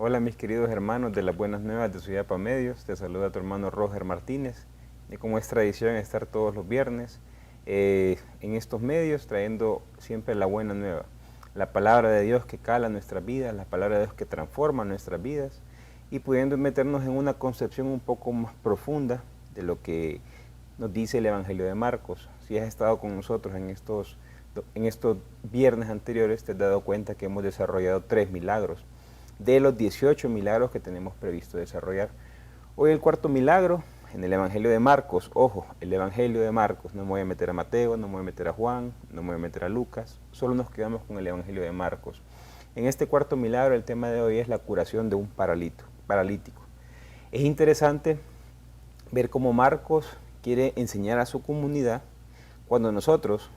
Hola mis queridos hermanos de las Buenas Nuevas de Suyapa Medios, te saluda tu hermano Roger Martínez, y como es tradición estar todos los viernes en estos medios trayendo siempre la buena nueva, la palabra de Dios que cala nuestras vidas, la palabra de Dios que transforma nuestras vidas y pudiendo meternos en una concepción un poco más profunda de lo que nos dice el Evangelio de Marcos. Si has estado con nosotros en estos viernes anteriores, te has dado cuenta que hemos desarrollado 3 milagros de los 18 milagros que tenemos previsto desarrollar. Hoy el cuarto milagro en el Evangelio de Marcos. Ojo, el Evangelio de Marcos, no me voy a meter a Mateo, no me voy a meter a Juan, no me voy a meter a Lucas, solo nos quedamos con el Evangelio de Marcos. En este cuarto milagro el tema de hoy es la curación de un paralítico. Es interesante ver cómo Marcos quiere enseñar a su comunidad cuando nosotros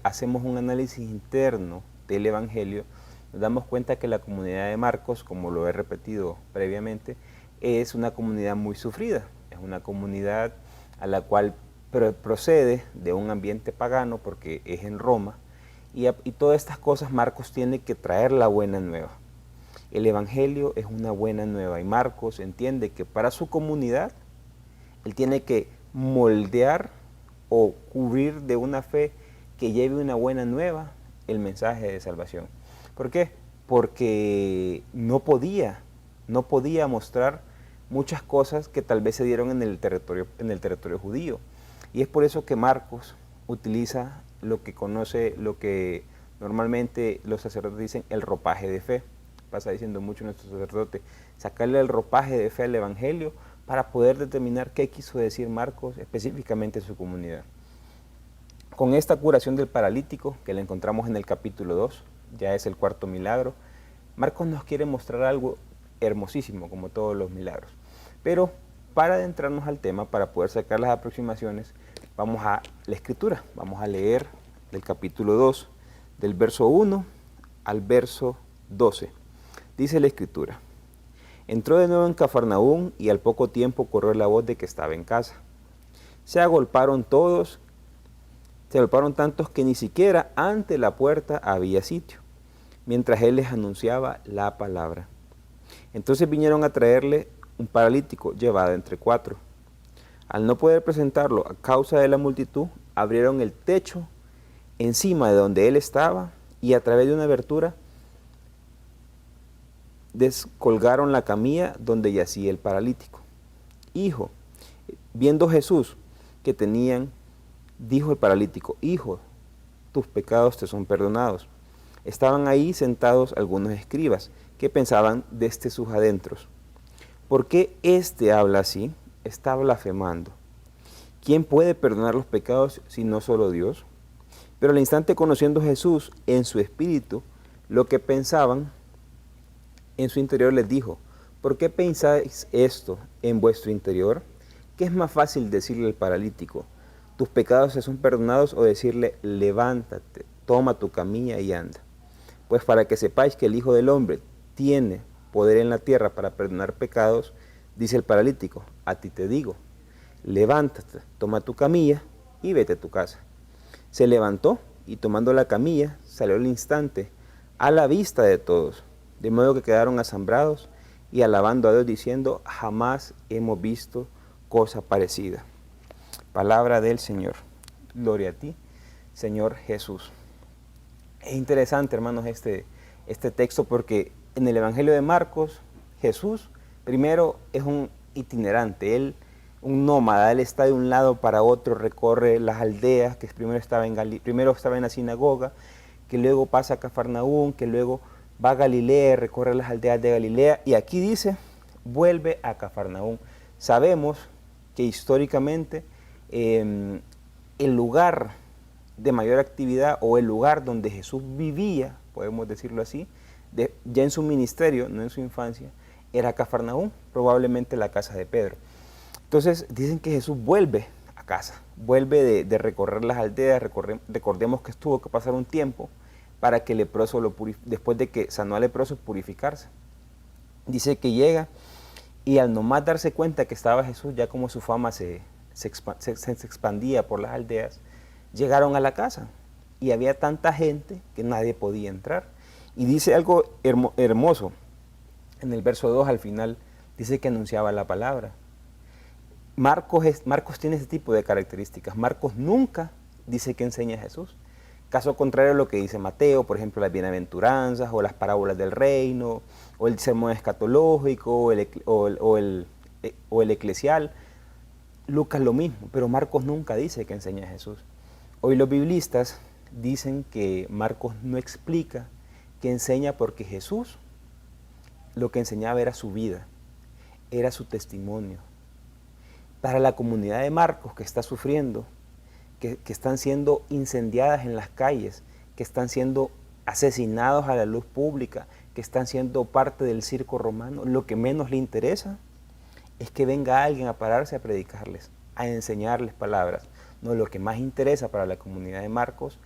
hacemos un análisis interno del Evangelio. Nos damos cuenta que la comunidad de Marcos, como lo he repetido previamente, es una comunidad muy sufrida. Es una comunidad a la cual procede de un ambiente pagano porque es en Roma. Y todas estas cosas Marcos tiene que traer la buena nueva. El Evangelio es una buena nueva y Marcos entiende que para su comunidad él tiene que moldear o cubrir de una fe que lleve una buena nueva el mensaje de salvación. ¿Por qué? Porque no podía mostrar muchas cosas que tal vez se dieron en el territorio judío. Y es por eso que Marcos utiliza lo que normalmente los sacerdotes dicen, el ropaje de fe. Pasa diciendo mucho nuestro sacerdote, sacarle el ropaje de fe al Evangelio para poder determinar qué quiso decir Marcos específicamente en su comunidad. Con esta curación del paralítico, que la encontramos en el capítulo 2, ya es el cuarto milagro, Marcos nos quiere mostrar algo hermosísimo, como todos los milagros. Pero para adentrarnos al tema, para poder sacar las aproximaciones, vamos a la Escritura. Vamos a leer del capítulo 2, del verso 1 al verso 12. Dice la Escritura: entró de nuevo en Cafarnaúm y al poco tiempo corrió la voz de que estaba en casa. Se agolparon tantos que ni siquiera ante la puerta había sitio, mientras él les anunciaba la palabra. Entonces vinieron a traerle un paralítico llevado entre 4. Al no poder presentarlo a causa de la multitud, abrieron el techo encima de donde él estaba y a través de una abertura descolgaron la camilla donde yacía el paralítico. Hijo, viendo Jesús que tenían, dijo el paralítico: hijo, tus pecados te son perdonados. Estaban ahí sentados algunos escribas que pensaban desde sus adentros: ¿por qué éste habla así? Está blasfemando. ¿Quién puede perdonar los pecados si no solo Dios? Pero al instante, conociendo Jesús en su espíritu lo que pensaban en su interior, les dijo: ¿por qué pensáis esto en vuestro interior? ¿Qué es más fácil decirle al paralítico: tus pecados te son perdonados, o decirle: levántate, toma tu camilla y anda? Pues para que sepáis que el Hijo del Hombre tiene poder en la tierra para perdonar pecados, dice el paralítico: a ti te digo, levántate, toma tu camilla y vete a tu casa. Se levantó y tomando la camilla salió al instante a la vista de todos, de modo que quedaron asombrados y alabando a Dios diciendo: jamás hemos visto cosa parecida. Palabra del Señor. Gloria a ti, Señor Jesús. Es interesante, hermanos, este texto, porque en el Evangelio de Marcos, Jesús primero es un itinerante, un nómada. Él está de un lado para otro, recorre las aldeas, que primero estaba en la sinagoga, que luego pasa a Cafarnaúm, que luego va a Galilea, recorre las aldeas de Galilea, y aquí dice, vuelve a Cafarnaúm. Sabemos que históricamente el lugar de mayor actividad, o el lugar donde Jesús vivía, podemos decirlo así, ya en su ministerio, no en su infancia, era Cafarnaúm, probablemente la casa de Pedro. Entonces dicen que Jesús vuelve a casa, vuelve de recorrer las aldeas. Recordemos que tuvo que pasar un tiempo para que el leproso después de que sanó al leproso, purificarse. Dice que llega y al nomás darse cuenta que estaba Jesús, ya como su fama se expandía por las aldeas, llegaron a la casa y había tanta gente que nadie podía entrar. Y dice algo hermoso: En el verso 2 al final dice que anunciaba la palabra. Marcos tiene ese tipo de características. Marcos nunca dice que enseña a Jesús. Caso contrario a lo que dice Mateo, por ejemplo, las bienaventuranzas o las parábolas del reino, o el sermón escatológico, o el eclesial. Lucas lo mismo, pero Marcos nunca dice que enseña a Jesús. Hoy los biblistas dicen que Marcos no explica que enseña porque Jesús lo que enseñaba era su vida, era su testimonio. Para la comunidad de Marcos que está sufriendo, que están siendo incendiadas en las calles, que están siendo asesinados a la luz pública, que están siendo parte del circo romano, lo que menos le interesa es que venga alguien a pararse a predicarles, a enseñarles palabras. No, lo que más interesa para la comunidad de Marcos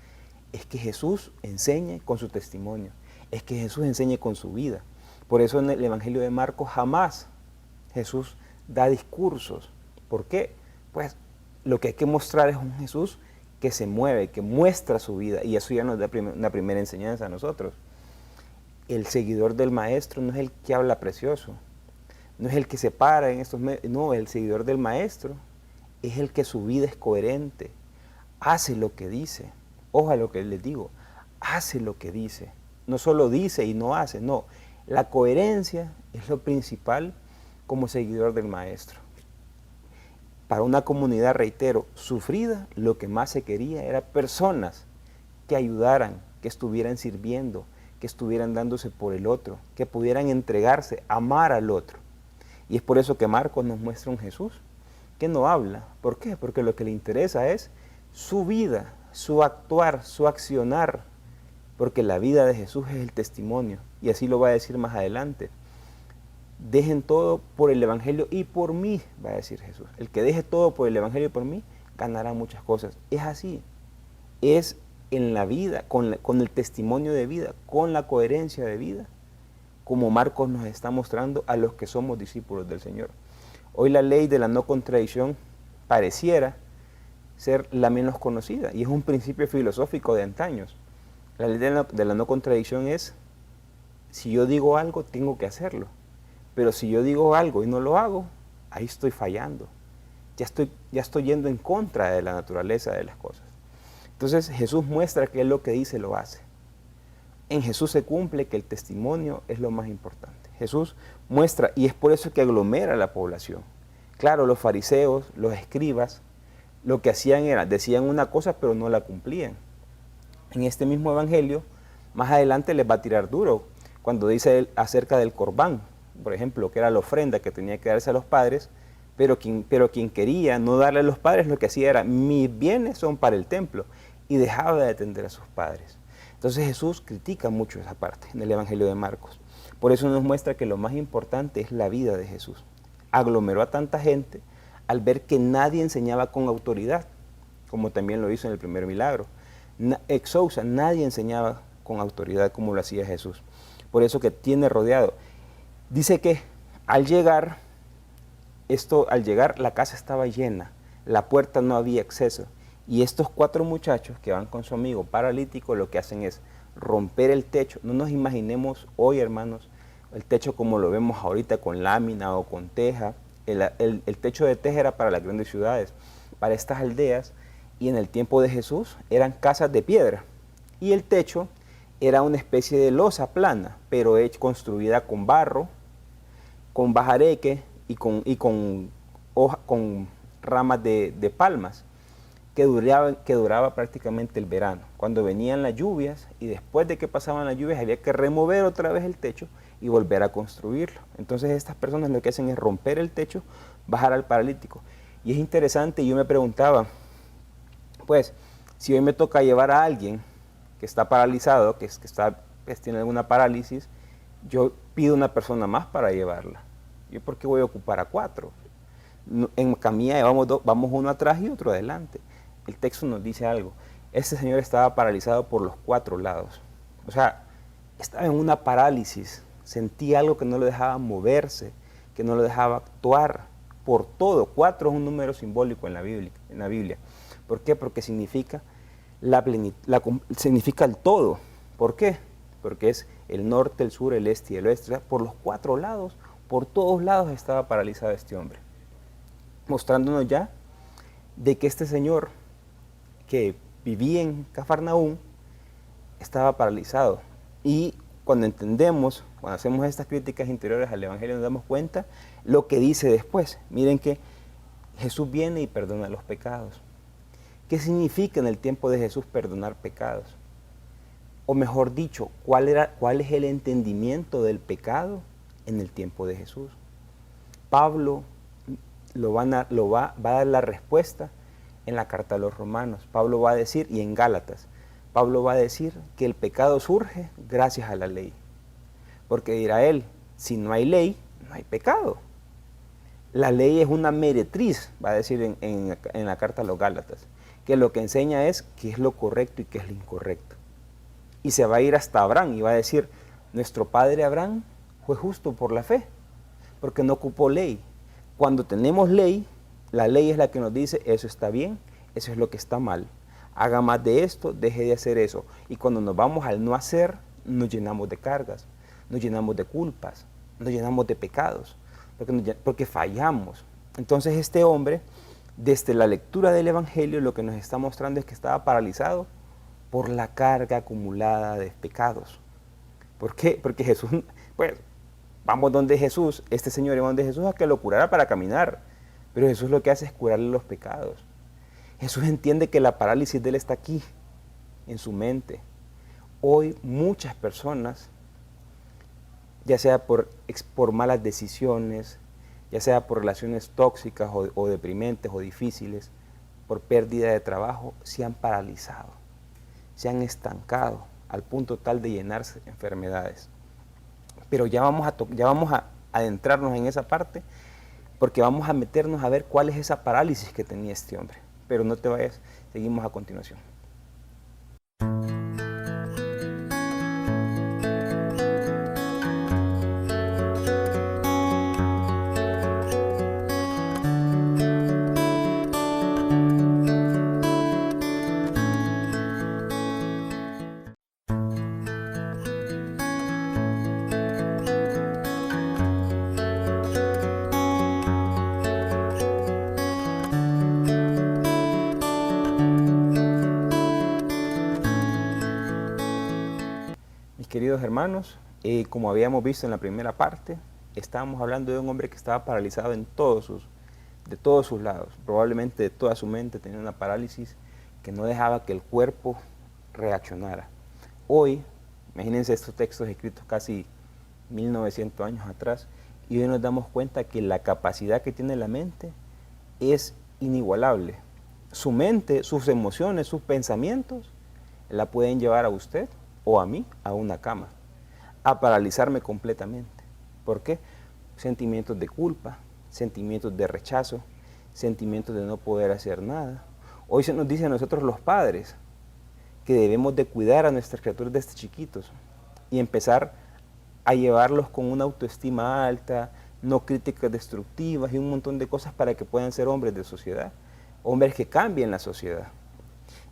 es que Jesús enseñe con su testimonio, es que Jesús enseñe con su vida. Por eso en el Evangelio de Marcos jamás Jesús da discursos. ¿Por qué? Pues lo que hay que mostrar es un Jesús que se mueve, que muestra su vida, y eso ya nos da una primera enseñanza a nosotros. El seguidor del Maestro no es el que habla precioso, no es el que se para en estos medios, no, el seguidor del Maestro es el que su vida es coherente, hace lo que dice. Ojo a lo que les digo, hace lo que dice, no solo dice y no hace, no. La coherencia es lo principal como seguidor del Maestro. Para una comunidad, reitero, sufrida, lo que más se quería era personas que ayudaran, que estuvieran sirviendo, que estuvieran dándose por el otro, que pudieran entregarse, amar al otro. Y es por eso que Marcos nos muestra un Jesús que no habla. ¿Por qué? Porque lo que le interesa es su vida, su actuar, su accionar, porque la vida de Jesús es el testimonio, y así lo va a decir más adelante. Dejen todo por el Evangelio y por mí, va a decir Jesús. El que deje todo por el Evangelio y por mí, ganará muchas cosas. Es así, es en la vida, con el testimonio de vida, con la coherencia de vida, como Marcos nos está mostrando a los que somos discípulos del Señor. Hoy la ley de la no contradicción pareciera ser la menos conocida, y es un principio filosófico de antaños. La ley de la no contradicción es, si yo digo algo, tengo que hacerlo. Pero si yo digo algo y no lo hago, ahí estoy fallando. Ya estoy yendo en contra de la naturaleza de las cosas. Entonces Jesús muestra que Él lo que dice lo hace. En Jesús se cumple que el testimonio es lo más importante. Jesús muestra, y es por eso que aglomera a la población. Claro, los fariseos, los escribas, lo que hacían era, decían una cosa pero no la cumplían. En este mismo evangelio, más adelante les va a tirar duro, cuando dice él acerca del corbán, por ejemplo, que era la ofrenda que tenía que darse a los padres, pero quien quería no darle a los padres, lo que hacía era, mis bienes son para el templo, y dejaba de atender a sus padres. Entonces Jesús critica mucho esa parte en el Evangelio de Marcos. Por eso nos muestra que lo más importante es la vida de Jesús. Aglomeró a tanta gente al ver que nadie enseñaba con autoridad, como también lo hizo en el primer milagro. Exousa, nadie enseñaba con autoridad como lo hacía Jesús. Por eso que tiene rodeado. Dice que al llegar la casa estaba llena, la puerta no había acceso, y estos 4 muchachos que van con su amigo paralítico lo que hacen es romper el techo. No nos imaginemos hoy, hermanos, el techo como lo vemos ahorita con lámina o con teja. El techo de teja era para las grandes ciudades, para estas aldeas, y en el tiempo de Jesús eran casas de piedra, y el techo era una especie de losa plana, pero construida con barro, con bajareque y con ramas de palmas, que duraba prácticamente el verano. Cuando venían las lluvias, y después de que pasaban las lluvias, había que remover otra vez el techo y volver a construirlo. Entonces estas personas lo que hacen es romper el techo, bajar al paralítico. Y es interesante, yo me preguntaba, pues, si hoy me toca llevar a alguien que está paralizado, que tiene alguna parálisis, yo pido una persona más para llevarla. ¿Yo por qué voy a ocupar a 4? En camilla vamos uno atrás y otro adelante. El texto nos dice algo. Este señor estaba paralizado por los 4 lados. O sea, estaba en una parálisis. Sentía algo que no lo dejaba moverse, que no lo dejaba actuar por todo. 4 es un número simbólico en la Biblia. ¿Por qué? Porque significa significa el todo. ¿Por qué? Porque es el norte, el sur, el este y el oeste. O sea, por los 4 lados, por todos lados estaba paralizado este hombre, mostrándonos ya de que este señor que vivía en Cafarnaúm estaba paralizado. Y cuando entendemos, cuando hacemos estas críticas interiores al Evangelio, nos damos cuenta lo que dice después. Miren que Jesús viene y perdona los pecados. ¿Qué significa en el tiempo de Jesús perdonar pecados? O mejor dicho, ¿cuál es el entendimiento del pecado en el tiempo de Jesús? Pablo va a dar la respuesta en la carta a los Romanos. Pablo va a decir, y en Gálatas, Pablo va a decir que el pecado surge gracias a la ley. Porque dirá él, si no hay ley, no hay pecado. La ley es una meretriz, va a decir en la carta a los Gálatas, que lo que enseña es qué es lo correcto y qué es lo incorrecto. Y se va a ir hasta Abraham y va a decir, nuestro padre Abraham fue justo por la fe, porque no ocupó ley. Cuando tenemos ley, la ley es la que nos dice, eso está bien, eso es lo que está mal. Haga más de esto, deje de hacer eso. Y cuando nos vamos al no hacer, nos llenamos de cargas, nos llenamos de culpas, nos llenamos de pecados, porque fallamos. Entonces este hombre, desde la lectura del Evangelio, lo que nos está mostrando es que estaba paralizado por la carga acumulada de pecados. ¿Por qué? Porque Jesús, pues, vamos donde Jesús, este señor iba donde Jesús a que lo curara para caminar. Pero Jesús lo que hace es curarle los pecados. Jesús entiende que la parálisis de él está aquí, en su mente. Hoy muchas personas, ya sea por malas decisiones, ya sea por relaciones tóxicas o deprimentes o difíciles, por pérdida de trabajo, se han paralizado, se han estancado al punto tal de llenarse de enfermedades. Pero ya vamos a adentrarnos en esa parte, porque vamos a meternos a ver cuál es esa parálisis que tenía este hombre. Pero no te vayas, seguimos a continuación. Queridos hermanos, como habíamos visto en la primera parte, estábamos hablando de un hombre que estaba paralizado de todos sus lados. Probablemente de toda su mente tenía una parálisis que no dejaba que el cuerpo reaccionara. Hoy, imagínense estos textos escritos casi 1900 años atrás, y hoy nos damos cuenta que la capacidad que tiene la mente es inigualable. Su mente, sus emociones, sus pensamientos, la pueden llevar a usted o a mí a una cama, a paralizarme completamente. ¿Por qué? Sentimientos de culpa, sentimientos de rechazo, sentimientos de no poder hacer nada. Hoy se nos dice a nosotros los padres que debemos de cuidar a nuestras criaturas desde chiquitos y empezar a llevarlos con una autoestima alta, no críticas destructivas y un montón de cosas para que puedan ser hombres de sociedad, hombres que cambien la sociedad.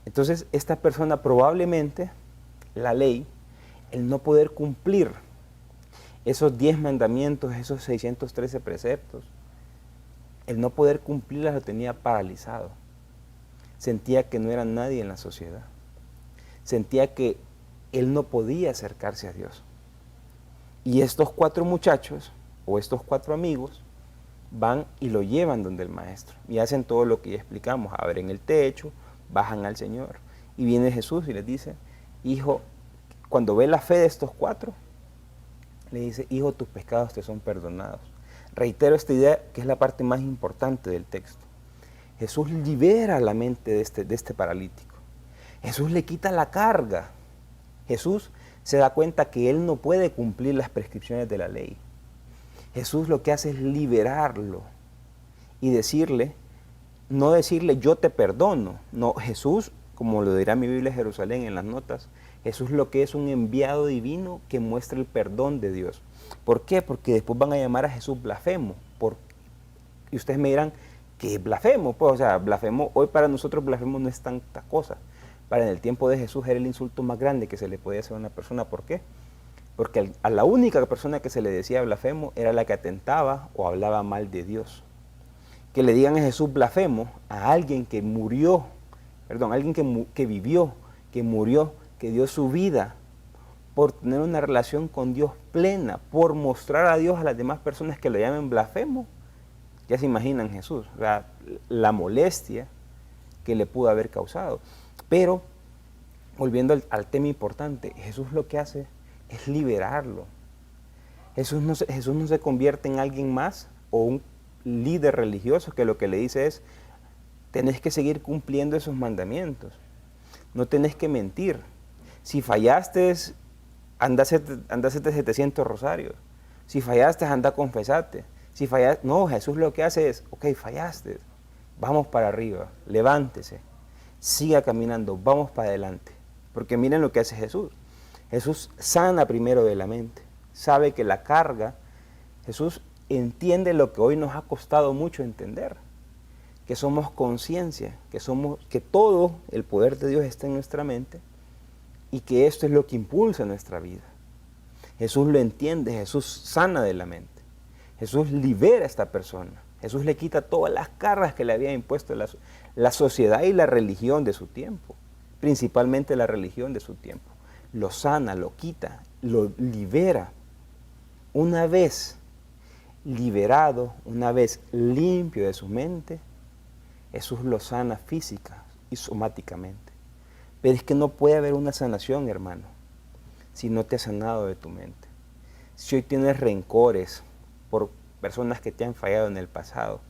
Entonces esta persona probablemente, la ley, el no poder cumplir esos 10 mandamientos, esos 613 preceptos, el no poder cumplirlas lo tenía paralizado. Sentía que no era nadie en la sociedad. Sentía que él no podía acercarse a Dios. Y estos 4 muchachos, o estos 4 amigos, van y lo llevan donde el maestro. Y hacen todo lo que ya explicamos. Abren el techo, bajan al Señor. Y viene Jesús y les dice, hijo, cuando ve la fe de estos 4, le dice, hijo, tus pecados te son perdonados. Reitero esta idea que es la parte más importante del texto. Jesús libera la mente de este paralítico. Jesús le quita la carga. Jesús se da cuenta que él no puede cumplir las prescripciones de la ley. Jesús lo que hace es liberarlo y decirle, no decirle yo te perdono. No, Jesús, como lo dirá mi Biblia Jerusalén en las notas, Jesús lo que es un enviado divino que muestra el perdón de Dios. ¿Por qué? Porque después van a llamar a Jesús blasfemo. Y ustedes me dirán, ¿qué es blasfemo? Pues, o sea, blasfemo, hoy para nosotros blasfemo no es tanta cosa. Para en el tiempo de Jesús era el insulto más grande que se le podía hacer a una persona. ¿Por qué? Porque a la única persona que se le decía blasfemo era la que atentaba o hablaba mal de Dios. Que le digan a Jesús blasfemo a alguien que murió, perdón, alguien que vivió, que murió, que dio su vida por tener una relación con Dios plena, por mostrar a Dios a las demás personas que lo llamen blasfemo. Ya se imaginan Jesús, o sea, la molestia que le pudo haber causado. Pero, volviendo al tema importante, Jesús lo que hace es liberarlo. Jesús no se convierte en alguien más o un líder religioso que lo que le dice es, tenés que seguir cumpliendo esos mandamientos, no tenés que mentir. Si fallaste, anda a hacerte 700 rosarios. Si fallaste, anda a confesarte. Si fallaste, no, Jesús lo que hace es, ok, fallaste, vamos para arriba, levántese, siga caminando, vamos para adelante. Porque miren lo que hace Jesús. Jesús sana primero de la mente, sabe que la carga, Jesús entiende lo que hoy nos ha costado mucho entender, que somos conciencia, que todo el poder de Dios está en nuestra mente y que esto es lo que impulsa nuestra vida. Jesús lo entiende, Jesús sana de la mente, Jesús libera a esta persona, Jesús le quita todas las cargas que le había impuesto la sociedad y la religión de su tiempo, principalmente la religión de su tiempo. Lo sana, lo quita, lo libera. Una vez liberado, una vez limpio de su mente, Jesús lo sana física y somáticamente. Pero es que no puede haber una sanación, hermano, si no te has sanado de tu mente. Si hoy tienes rencores por personas que te han fallado en el pasado,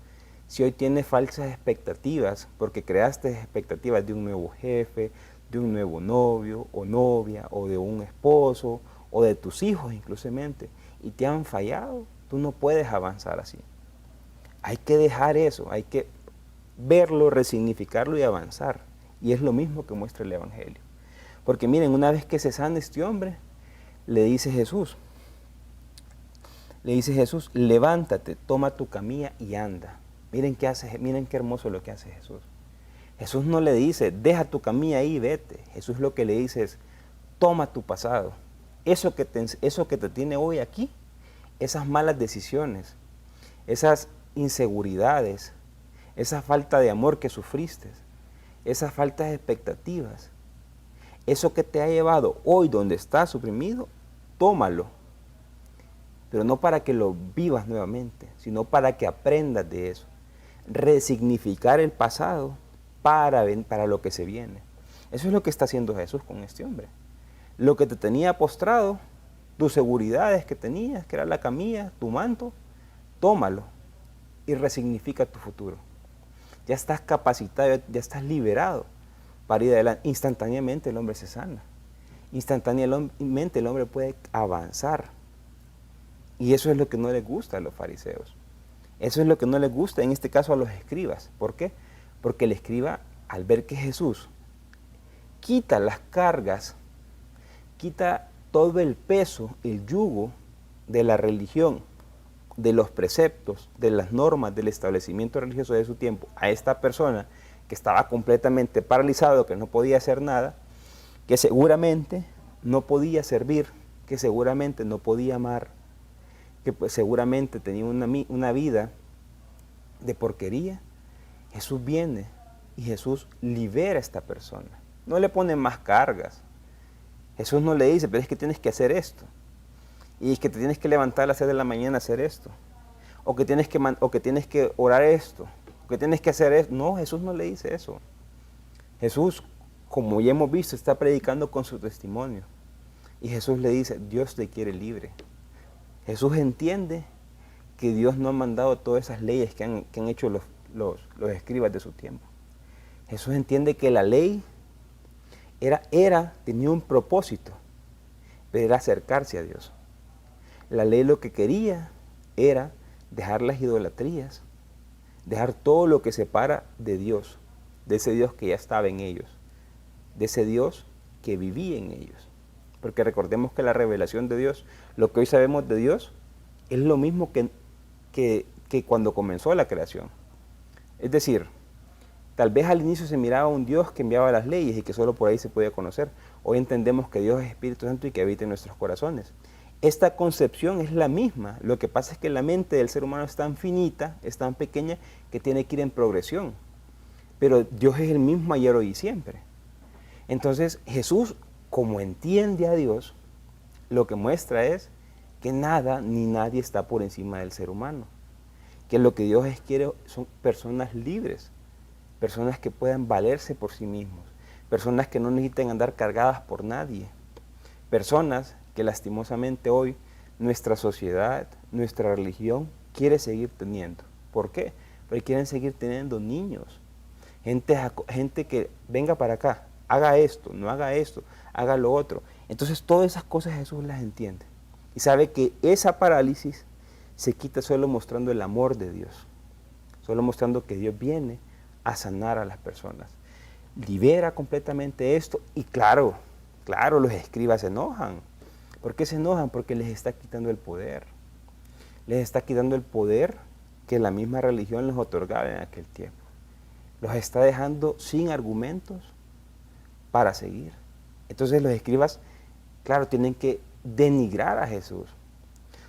si hoy tienes falsas expectativas porque creaste expectativas de un nuevo jefe, de un nuevo novio o novia, o de un esposo, o de tus hijos inclusivemente, y te han fallado, tú no puedes avanzar así. Hay que dejar eso, hay que verlo, resignificarlo y avanzar. Y es lo mismo que muestra el Evangelio. Porque miren, una vez que se sana este hombre, le dice Jesús, levántate, toma tu camilla y anda. Miren qué hermoso lo que hace Jesús. Jesús no le dice, deja tu camilla ahí y vete. Jesús lo que le dice es, toma tu pasado. Eso que te tiene hoy aquí, esas malas decisiones, esas inseguridades, esa falta de amor que sufriste, esas faltas de expectativas, eso que te ha llevado hoy donde estás suprimido, tómalo. Pero no para que lo vivas nuevamente, sino para que aprendas de eso. Resignificar el pasado para lo que se viene. Eso es lo que está haciendo Jesús con este hombre. Lo que te tenía postrado, tus seguridades que tenías, que era la camilla, tu manto, tómalo y resignifica tu futuro. Ya estás capacitado, ya estás liberado para ir adelante. Instantáneamente el hombre se sana. Instantáneamente el hombre puede avanzar. Y eso es lo que no les gusta a los fariseos. Eso es lo que no les gusta, en este caso a los escribas. ¿Por qué? Porque el escriba, al ver que Jesús quita las cargas, quita todo el peso, el yugo de la religión, de los preceptos, de las normas, del establecimiento religioso de su tiempo, a esta persona que estaba completamente paralizado, que no podía hacer nada, que seguramente no podía servir, que seguramente no podía amar, que pues seguramente tenía una vida de porquería. Jesús viene y Jesús libera a esta persona. No le pone más cargas. Jesús no le dice, pero es que tienes que hacer esto. Y es que te tienes que levantar a las 6 de la mañana a hacer esto. O que tienes que orar esto. O que tienes que hacer esto. No, Jesús no le dice eso. Jesús, como ya hemos visto, está predicando con su testimonio. Y Jesús le dice, Dios te quiere libre. Jesús entiende que Dios no ha mandado todas esas leyes que han hecho los escribas de su tiempo. Jesús entiende que la ley tenía un propósito, pero era acercarse a Dios. La ley lo que quería era dejar las idolatrías, dejar todo lo que separa de Dios, de ese Dios que ya estaba en ellos, de ese Dios que vivía en ellos. Porque recordemos que la revelación de Dios, lo que hoy sabemos de Dios, es lo mismo que cuando comenzó la creación. Es decir, tal vez al inicio se miraba un Dios que enviaba las leyes y que solo por ahí se podía conocer. Hoy entendemos que Dios es Espíritu Santo y que habita en nuestros corazones. esta concepción es la misma. Lo que pasa es que la mente del ser humano es tan finita, es tan pequeña, que tiene que ir en progresión. Pero Dios es el mismo ayer, hoy y siempre. Entonces Jesús, como entiende a Dios, lo que muestra es que nada ni nadie está por encima del ser humano. Que lo que Dios quiere son personas libres, personas que puedan valerse por sí mismos, personas que no necesiten andar cargadas por nadie, personas que lastimosamente hoy nuestra sociedad, nuestra religión quiere seguir teniendo. ¿Por qué? Porque quieren seguir teniendo niños, gente que venga para acá, haga esto, no haga esto, haga lo otro. Entonces todas esas cosas Jesús las entiende y sabe que esa parálisis se quita solo mostrando el amor de Dios, solo mostrando que Dios viene a sanar a las personas. Libera completamente esto y claro, los escribas se enojan. ¿Por qué se enojan? Porque les está quitando el poder. Les está quitando el poder que la misma religión les otorgaba en aquel tiempo. Los está dejando sin argumentos para seguir. Entonces los escribas, claro, tienen que denigrar a Jesús.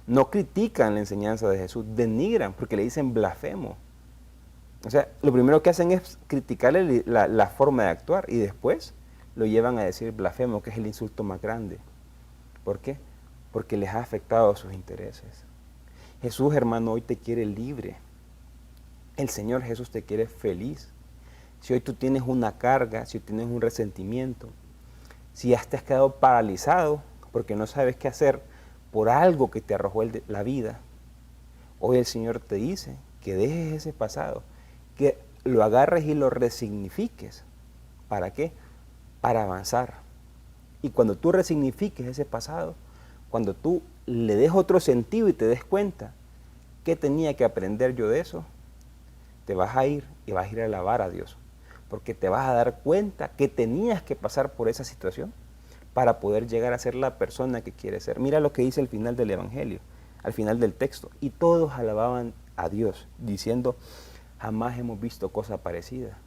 No critican la enseñanza de Jesús, denigran porque le dicen blasfemo. O sea, lo primero que hacen es criticarle la forma de actuar y después lo llevan a decir blasfemo, que es el insulto más grande. ¿Por qué? Porque les ha afectado a sus intereses. Jesús, hermano, hoy te quiere libre. El Señor Jesús te quiere feliz. Si hoy tú tienes una carga, si tienes un resentimiento, si ya te has quedado paralizado porque no sabes qué hacer por algo que te arrojó la vida, hoy el Señor te dice que dejes ese pasado, que lo agarres y lo resignifiques. ¿Para qué? Para avanzar. Y cuando tú resignifiques ese pasado, cuando tú le des otro sentido y te des cuenta qué tenía que aprender yo de eso, te vas a ir y vas a ir a alabar a Dios. Porque te vas a dar cuenta que tenías que pasar por esa situación para poder llegar a ser la persona que quieres ser. Mira lo que dice el final del Evangelio, al final del texto. Y todos alababan a Dios, diciendo, jamás hemos visto cosa parecida.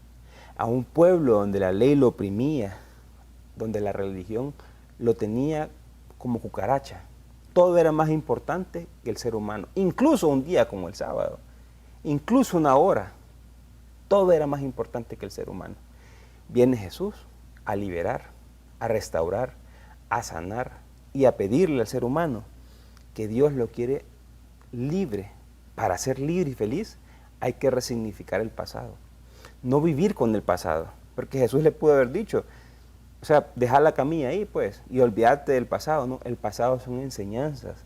A un pueblo donde la ley lo oprimía, donde la religión lo tenía como cucaracha. Todo era más importante que el ser humano. Incluso un día como el sábado, incluso una hora. Todo era más importante que el ser humano. Viene Jesús a liberar, a restaurar, a sanar y a pedirle al ser humano que Dios lo quiere libre. Para ser libre y feliz hay que resignificar el pasado. No vivir con el pasado. Porque Jesús le pudo haber dicho, o sea, dejar la camilla ahí pues y olvidarte del pasado. No, el pasado son enseñanzas.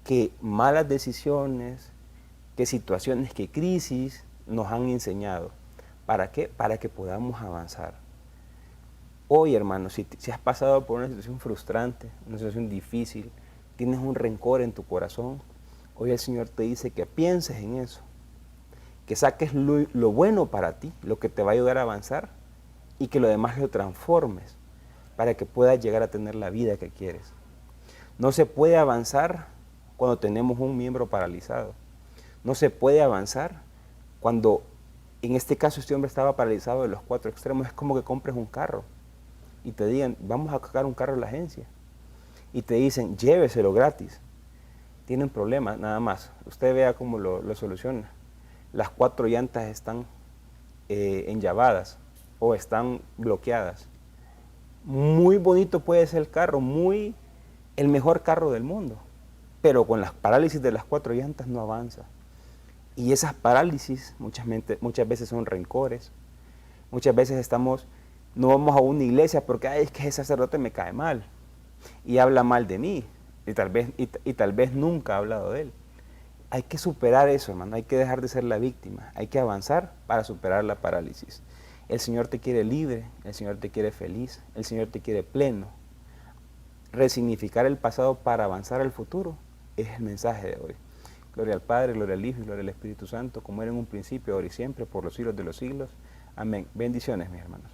Que malas decisiones, que situaciones, que crisis nos han enseñado. ¿Para qué? Para que podamos avanzar. Hoy, hermano, si has pasado por una situación frustrante, una situación difícil, tienes un rencor en tu corazón, hoy el Señor te dice que pienses en eso, que saques lo bueno para ti, lo que te va a ayudar a avanzar y que lo demás lo transformes para que puedas llegar a tener la vida que quieres. No se puede avanzar cuando tenemos un miembro paralizado. No se puede avanzar cuando, en este caso, este hombre estaba paralizado de los 4 extremos. Es como que compres un carro y te digan, vamos a sacar un carro en la agencia. Y te dicen, lléveselo gratis. Tienen problemas, nada más. Usted vea cómo lo soluciona. Las 4 llantas están enllavadas o están bloqueadas. Muy bonito puede ser el carro, el mejor carro del mundo. Pero con las parálisis de las 4 llantas no avanza. Y esas parálisis muchas veces son rencores. Muchas veces no vamos a una iglesia porque es que ese sacerdote me cae mal y habla mal de mí y tal vez nunca ha hablado de él. Hay que superar eso, hermano. Hay que dejar de ser la víctima. Hay que avanzar para superar la parálisis. El Señor te quiere libre, el Señor te quiere feliz, el Señor te quiere pleno. Resignificar el pasado para avanzar al futuro es el mensaje de hoy. Gloria al Padre, gloria al Hijo y gloria al Espíritu Santo, como era en un principio, ahora y siempre, por los siglos de los siglos. Amén. Bendiciones, mis hermanos.